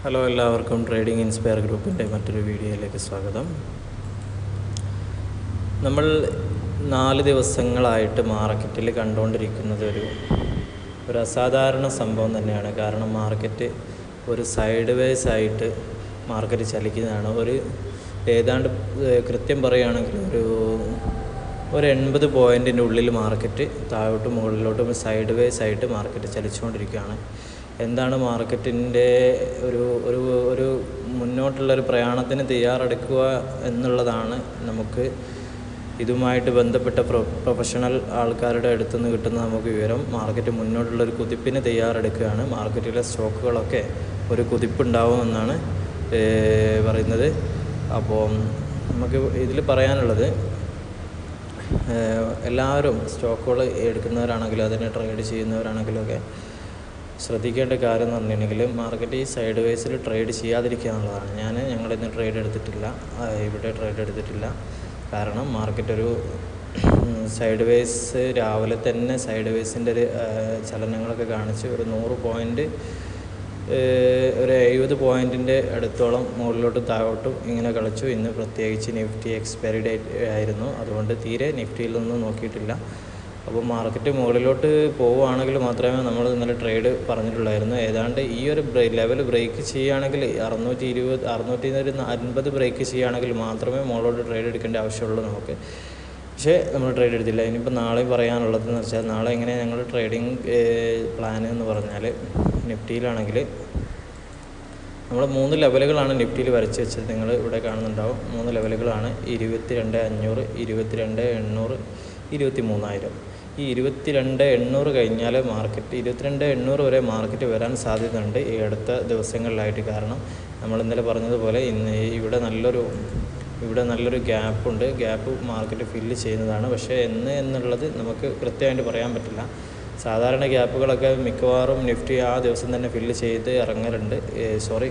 Hello, എല്ലാവർക്കും trading inspire ഗ്രൂപ്പിൻ്റെ മറ്റൊരു വീഡിയോയിലേക്ക് സ്വാഗതം. നമ്മൾ 4 ദിവസങ്ങളായിട്ട് മാർക്കറ്റിൽ കണ്ടുകൊണ്ടിരിക്കുന്നത് ഒരു അസാധാരണ സംഭവം തന്നെയാണ്. കാരണം മാർക്കറ്റ് ഒരു സൈഡ് വേസ് ആയിട്ട് മാർക്കറ്റ് ചലിക്കുന്നതാണ്. ഏതാണ്ട് കൃത്യം പറയുകയാണെങ്കിൽ ഒരു 80 പോയിൻറ്റിൻ്റെ ഉള്ളിൽ മാർക്കറ്റ് താഴോട്ടും മുകളിലോട്ടും സൈഡ് വേസ് ആയിട്ട് മാർക്കറ്റ് ചലിച്ചുകൊണ്ടിരിക്കുകയാണ്. എന്താണ് മാർക്കറ്റിൻ്റെ ഒരു മുന്നോട്ടുള്ളൊരു പ്രയാണത്തിന് തയ്യാറെടുക്കുക എന്നുള്ളതാണ് നമുക്ക് ഇതുമായിട്ട് ബന്ധപ്പെട്ട പ്രൊഫഷണൽ ആൾക്കാരുടെ അടുത്തു നിന്ന് കിട്ടുന്ന നമുക്ക് വിവരം. മാർക്കറ്റ് മുന്നോട്ടുള്ളൊരു കുതിപ്പിന് തയ്യാറെടുക്കുകയാണ്. മാർക്കറ്റിലെ സ്റ്റോക്കുകളൊക്കെ ഒരു കുതിപ്പുണ്ടാവുമെന്നാണ് പറയുന്നത്. അപ്പോൾ നമുക്ക് ഇതിൽ പറയാനുള്ളത്, എല്ലാവരും സ്റ്റോക്കുകൾ എടുക്കുന്നവരാണെങ്കിലും അതിനെ ട്രേഡ് ചെയ്യുന്നവരാണെങ്കിലും ഒക്കെ ശ്രദ്ധിക്കേണ്ട കാര്യം എന്ന് പറഞ്ഞിട്ടുണ്ടെങ്കിൽ മാർക്കറ്റ് ഈ സൈഡ് വേസിൽ ട്രേഡ് ചെയ്യാതിരിക്കുക എന്നുള്ളതാണ്. ഞങ്ങളിന്ന് ട്രേഡ് എടുത്തിട്ടില്ല, ഇവിടെ ട്രേഡ് എടുത്തിട്ടില്ല. കാരണം മാർക്കറ്റ് ഒരു സൈഡ് വേസ് രാവിലെ തന്നെ സൈഡ് വേസിൻ്റെ ഒരു ചലനങ്ങളൊക്കെ കാണിച്ച് ഒരു 100 പോയിൻറ്റ് ഒരു 70 പോയിൻറ്റിൻ്റെ അടുത്തോളം മുകളിലോട്ടും താഴോട്ടും ഇങ്ങനെ കളിച്ചു. ഇന്ന് പ്രത്യേകിച്ച് നിഫ്റ്റി എക്സ്പയറി ഡേറ്റ് ആയിരുന്നു, അതുകൊണ്ട് തീരെ നിഫ്റ്റിയിലൊന്നും നോക്കിയിട്ടില്ല. അപ്പോൾ മാർക്കറ്റ് മുകളിലോട്ട് പോവുകയാണെങ്കിൽ മാത്രമേ നമ്മൾ ഇന്നലെ ട്രേഡ് പറഞ്ഞിട്ടുള്ളായിരുന്നു. ഏതാണ്ട് ഈ ഒരു ലെവൽ ബ്രേക്ക് ചെയ്യുകയാണെങ്കിൽ 650 ബ്രേക്ക് ചെയ്യുകയാണെങ്കിൽ മാത്രമേ മുകളിലോട്ട് ട്രേഡ് എടുക്കേണ്ട ആവശ്യമുള്ളൂ നമുക്ക്. പക്ഷേ നമ്മൾ ട്രേഡ് എടുത്തില്ല. ഇനിയിപ്പോൾ നാളെ പറയാനുള്ളതെന്ന് വെച്ചാൽ, നാളെ എങ്ങനെ ഞങ്ങൾ ട്രേഡിങ് പ്ലാൻ എന്ന് പറഞ്ഞാൽ, നിഫ്റ്റിയിലാണെങ്കിൽ നമ്മൾ 3 ലെവലുകളാണ് നിഫ്റ്റിയിൽ വരച്ച് വെച്ചത്. നിങ്ങൾ ഇവിടെ കാണുന്നുണ്ടാവും. 3 ലെവലുകളാണ്: 22,500, 22,800, 23,000. ഈ 22,800 കഴിഞ്ഞാൽ മാർക്കറ്റ് 22,800 വരെ മാർക്കറ്റ് വരാൻ സാധ്യതയുണ്ട് ഈ അടുത്ത ദിവസങ്ങളിലായിട്ട്. കാരണം നമ്മൾ ഇന്നലെ പറഞ്ഞതുപോലെ ഇവിടെ നല്ലൊരു ഗ്യാപ്പുണ്ട്. ഗ്യാപ്പ് മാർക്കറ്റ് ഫില്ല് ചെയ്യുന്നതാണ്. പക്ഷേ എന്നുള്ളത് നമുക്ക് കൃത്യമായിട്ട് പറയാൻ പറ്റില്ല. സാധാരണ ഗ്യാപ്പുകളൊക്കെ മിക്കവാറും നിഫ്റ്റി ആ ദിവസം തന്നെ ഫില്ല് ചെയ്ത്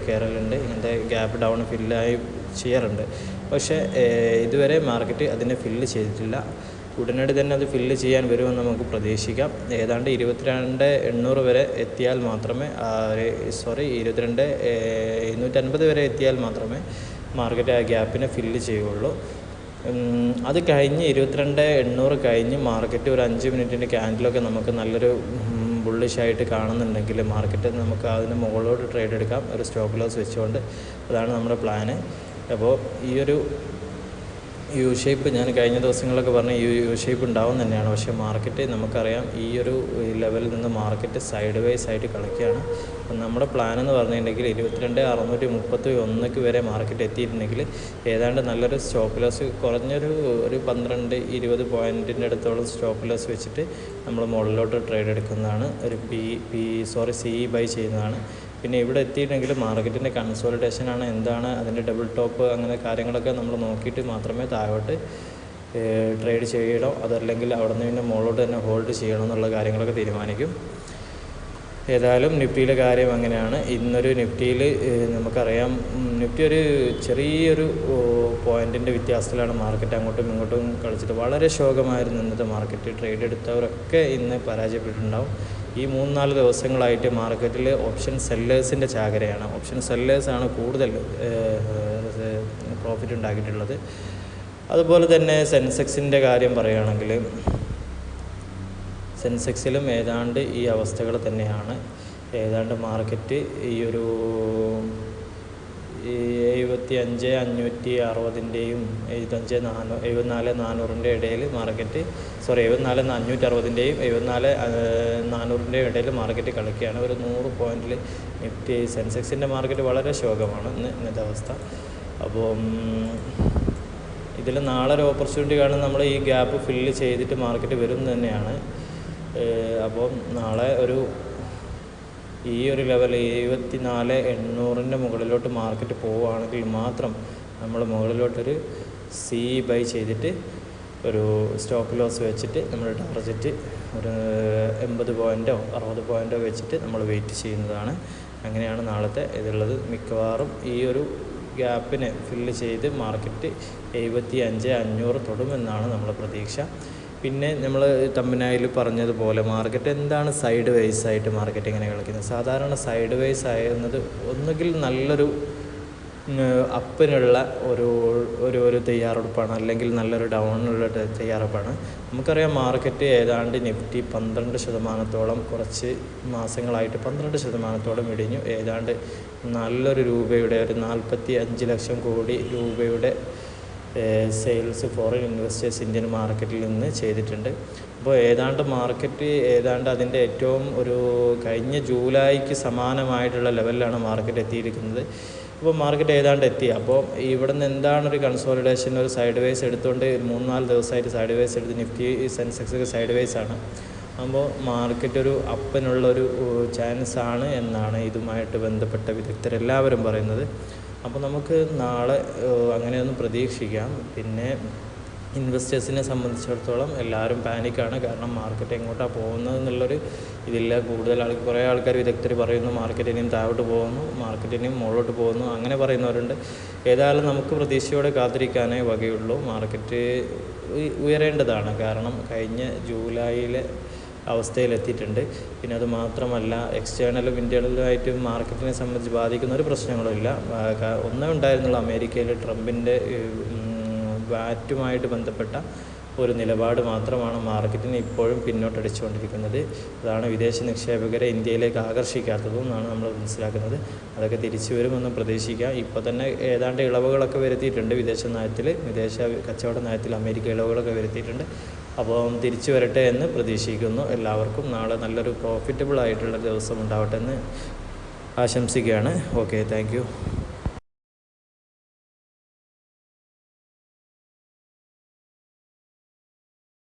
കയറലുണ്ട്. ഇങ്ങനത്തെ ഗ്യാപ്പ് ഡൗൺ ഫില്ലായി ചെയ്യാറുണ്ട്. പക്ഷേ ഇതുവരെ മാർക്കറ്റ് അതിനെ ഫില്ല് ചെയ്തിട്ടില്ല. ഉടനടി തന്നെ അത് ഫില്ല് ചെയ്യാൻ വരുമെന്ന് നമുക്ക് പ്രതീക്ഷിക്കാം. ഏതാണ്ട് 22,800 വരെ എത്തിയാൽ മാത്രമേ 22,750 വരെ എത്തിയാൽ മാത്രമേ മാർക്കറ്റ് ആ ഗ്യാപ്പിനെ ഫില്ല് ചെയ്യുകയുള്ളൂ. അത് കഴിഞ്ഞ് 22,800 കഴിഞ്ഞ് മാർക്കറ്റ് ഒരു 5 മിനിറ്റിൻ്റെ ക്യാൻഡിലൊക്കെ നമുക്ക് നല്ലൊരു ബുള്ളിഷായിട്ട് കാണുന്നുണ്ടെങ്കിൽ മാർക്കറ്റ് നമുക്ക് അതിന് മുകളിലോട്ട് ട്രേഡ് എടുക്കാം, ഒരു സ്റ്റോപ്പ് ലോസ് വെച്ചുകൊണ്ട്. അതാണ് നമ്മുടെ പ്ലാന്. അപ്പോൾ ഈ ഒരു യു ഷേപ്പ് ഞാൻ കഴിഞ്ഞ ദിവസങ്ങളൊക്കെ പറഞ്ഞ യു ഷേപ്പ് ഉണ്ടാവും തന്നെയാണ്. പക്ഷേ മാർക്കറ്റ് നമുക്കറിയാം ഈ ഒരു ലെവലിൽ നിന്ന് മാർക്കറ്റ് സൈഡ് വേസ് ആയിട്ട് കളിക്കുകയാണ്. അപ്പം നമ്മുടെ പ്ലാൻ എന്ന് പറഞ്ഞിട്ടുണ്ടെങ്കിൽ 22,631 വരെ മാർക്കറ്റ് എത്തിയിട്ടുണ്ടെങ്കിൽ ഏതാണ്ട് നല്ലൊരു സ്റ്റോപ്പ് ലോസ് കുറഞ്ഞൊരു 12-20 പോയിൻറ്റിൻ്റെ അടുത്തോളം സ്റ്റോപ്പ് ലോസ് വെച്ചിട്ട് നമ്മൾ മുകളിലോട്ട് ട്രേഡ് എടുക്കുന്നതാണ്. ഒരു സി ബൈ ചെയ്യുന്നതാണ്. പിന്നെ ഇവിടെ എത്തിയിട്ടുണ്ടെങ്കിൽ മാർക്കറ്റിൻ്റെ കൺസോളിഡേഷനാണ്, എന്താണ് അതിൻ്റെ ഡബിൾ ടോപ്പ്, അങ്ങനെ കാര്യങ്ങളൊക്കെ നമ്മൾ നോക്കിയിട്ട് മാത്രമേ താഴോട്ട് ട്രേഡ് ചെയ്യണോ അതല്ലെങ്കിൽ അവിടെ നിന്ന് പിന്നെ മുകളിലോട്ട് തന്നെ ഹോൾഡ് ചെയ്യണോ എന്നുള്ള കാര്യങ്ങളൊക്കെ തീരുമാനിക്കും. ഏതായാലും നിഫ്റ്റിയിലെ കാര്യം അങ്ങനെയാണ്. ഇന്നൊരു നിഫ്റ്റിയിൽ നമുക്കറിയാം, നിഫ്റ്റി ഒരു ചെറിയൊരു പോയിൻറ്റിൻ്റെ വ്യത്യാസത്തിലാണ് മാർക്കറ്റ് അങ്ങോട്ടും ഇങ്ങോട്ടും കളിച്ചിട്ട് വളരെ ശോകമായിരുന്നു ഇന്നത്തെ മാർക്കറ്റ്. ട്രേഡ് എടുത്തവരൊക്കെ ഇന്ന് പരാജയപ്പെട്ടിട്ടുണ്ടാവും. ഈ 3-4 ദിവസങ്ങളായിട്ട് മാർക്കറ്റിൽ ഓപ്ഷൻ സെല്ലേഴ്സിൻ്റെ ചാകരയാണ്. ഓപ്ഷൻ സെല്ലേഴ്സാണ് കൂടുതൽ പ്രോഫിറ്റ് ഉണ്ടാക്കിയിട്ടുള്ളത്. അതുപോലെ തന്നെ സെൻസെക്സിൻ്റെ കാര്യം പറയുകയാണെങ്കിൽ സെൻസെക്സിലും ഏതാണ്ട് ഈ അവസ്ഥകൾ തന്നെയാണ്. ഏതാണ്ട് മാർക്കറ്റ് ഈ ഒരു 75,560ൻ്റെയും 74,400ൻ്റെ ഇടയിൽ മാർക്കറ്റ് 74,560ൻ്റെയും 74,400ൻ്റെയും ഇടയിൽ മാർക്കറ്റ് കളിക്കുകയാണ്. ഒരു 100 പോയിൻറ്റിൽ നിഫ്റ്റി സെൻസെക്സിൻ്റെ മാർക്കറ്റ് വളരെ ശോകമാണ് ഇന്നത്തെ അവസ്ഥ. അപ്പോൾ ഇതിൽ നാളെ ഒരു ഓപ്പർച്യൂണിറ്റി കാണും. നമ്മൾ ഈ ഗ്യാപ്പ് ഫില്ല് ചെയ്തിട്ട് മാർക്കറ്റ് വരും തന്നെയാണ്. അപ്പോൾ നാളെ ഈ ഒരു ലെവൽ 74,800ൻ്റെ മുകളിലോട്ട് മാർക്കറ്റ് പോവുകയാണെങ്കിൽ മാത്രം നമ്മൾ മുകളിലോട്ടൊരു സി ബൈ ചെയ്തിട്ട് ഒരു സ്റ്റോപ്പ് ലോസ് വെച്ചിട്ട് നമ്മൾ ടാർജറ്റ് ഒരു 80 പോയിൻറ്റോ 60 പോയിൻറ്റോ വെച്ചിട്ട് നമ്മൾ വെയിറ്റ് ചെയ്യുന്നതാണ്. അങ്ങനെയാണ് നാളത്തെ ഇതുള്ളത്. മിക്കവാറും ഈ ഒരു ഗ്യാപ്പിനെ ഫില്ല് ചെയ്ത് മാർക്കറ്റ് 75,500 തൊടുമെന്നാണ് നമ്മുടെ പ്രതീക്ഷ. പിന്നെ നമ്മൾ തമ്പനയിൽ പറഞ്ഞതുപോലെ മാർക്കറ്റ് എന്താണ് സൈഡ് വേസ് ആയിട്ട് മാർക്കറ്റ് എങ്ങനെ കളിക്കുന്നത്. സാധാരണ സൈഡ് വേസ് ആയിരുന്നത് ഒന്നുകിൽ നല്ലൊരു അപ്പിനുള്ള ഒരു തയ്യാറെടുപ്പാണ്, അല്ലെങ്കിൽ നല്ലൊരു ഡൗണിനുള്ള തയ്യാറെടുപ്പാണ്. നമുക്കറിയാം മാർക്കറ്റ് ഏതാണ്ട് നിഫ്റ്റി 12% കുറച്ച് മാസങ്ങളായിട്ട് 12% ഇടിഞ്ഞു. ഏതാണ്ട് നല്ലൊരു രൂപയുടെ ഒരു 45 ലക്ഷം കോടി രൂപയുടെ സെയിൽസ് ഫോറിൻ ഇൻവെസ്റ്റേഴ്സ് ഇന്ത്യൻ മാർക്കറ്റിൽ നിന്ന് ചെയ്തിട്ടുണ്ട്. അപ്പോൾ ഏതാണ്ട് അതിൻ്റെ ഏറ്റവും ഒരു കഴിഞ്ഞ ജൂലൈക്ക് സമാനമായിട്ടുള്ള ലെവലിലാണ് മാർക്കറ്റ് എത്തിയിരിക്കുന്നത്. അപ്പോൾ മാർക്കറ്റ് ഏതാണ്ട് എത്തി. അപ്പോൾ ഇവിടെ നിന്ന് എന്താണ് ഒരു കൺസോളിഡേഷൻ, ഒരു സൈഡ് വേസ് എടുത്തുകൊണ്ട് 3-4 ദിവസമായിട്ട് സൈഡ് വേസ് എടുത്ത് നിഫ്റ്റി സെൻസെക്സ് സൈഡ് വേസ് ആണ്. അപ്പോൾ മാർക്കറ്റ് ഒരു അപ്പിനുള്ളൊരു ചാൻസ് ആണ് എന്നാണ് ഇതുമായിട്ട് ബന്ധപ്പെട്ട വിദഗ്ധരെല്ലാവരും പറയുന്നത്. അപ്പോൾ നമുക്ക് നാളെ അങ്ങനെയൊന്നും പ്രതീക്ഷിക്കാം. പിന്നെ ഇൻവെസ്റ്റേഴ്സിനെ സംബന്ധിച്ചിടത്തോളം എല്ലാവരും പാനിക്കാണ്. കാരണം മാർക്കറ്റ് എങ്ങോട്ടാണ് പോകുന്നത് എന്നുള്ളൊരു ഇതില്ല. കുറേ ആൾക്കാർ വിദഗ്ധർ പറയുന്നു മാർക്കറ്റ് ഇനിയും താഴോട്ട് പോകുന്നു, മാർക്കറ്റ് ഇനിയും മുകളിലോട്ട് പോകുന്നു, അങ്ങനെ പറയുന്നവരുണ്ട്. ഏതായാലും നമുക്ക് പ്രതീക്ഷയോടെ കാത്തിരിക്കാനേ വകയുള്ളൂ. മാർക്കറ്റ് ഉയരേണ്ടതാണ്. കാരണം കഴിഞ്ഞ ജൂലൈയിലെ അവസ്ഥയിലെത്തിയിട്ടുണ്ട്. പിന്നെ അത് മാത്രമല്ല എക്സ്റ്റേണലും ഇൻറ്റേർണലുമായിട്ട് മാർക്കറ്റിനെ സംബന്ധിച്ച് ബാധിക്കുന്ന ഒരു പ്രശ്നങ്ങളുമില്ല. ഒന്നേ ഉണ്ടായിരുന്നുള്ളൂ, അമേരിക്കയിൽ ട്രംപിൻ്റെ വാറ്റുമായിട്ട് ബന്ധപ്പെട്ട ഒരു നിലപാട് മാത്രമാണ് മാർക്കറ്റിനെ ഇപ്പോഴും പിന്നോട്ടടിച്ചുകൊണ്ടിരിക്കുന്നത്. അതാണ് വിദേശ നിക്ഷേപകരെ ഇന്ത്യയിലേക്ക് ആകർഷിക്കാത്തതും എന്നാണ് നമ്മൾ മനസ്സിലാക്കുന്നത്. അതൊക്കെ തിരിച്ചു വരുമെന്ന് പ്രതീക്ഷിക്കാം. ഇപ്പോൾ തന്നെ ഏതാണ്ട് ഇളവുകളൊക്കെ വരുത്തിയിട്ടുണ്ട് വിദേശ കച്ചവട നയത്തിൽ അമേരിക്ക ഇളവുകളൊക്കെ വരുത്തിയിട്ടുണ്ട്. അപ്പോൾ തിരിച്ചു വരട്ടെ എന്ന് പ്രതീക്ഷിക്കുന്നു. എല്ലാവർക്കും നാളെ നല്ലൊരു പ്രോഫിറ്റബിൾ ആയിട്ടുള്ള ദിവസം ഉണ്ടാവട്ടെ എന്ന് ആശംസിക്കുകയാണ്. Okay, thank you.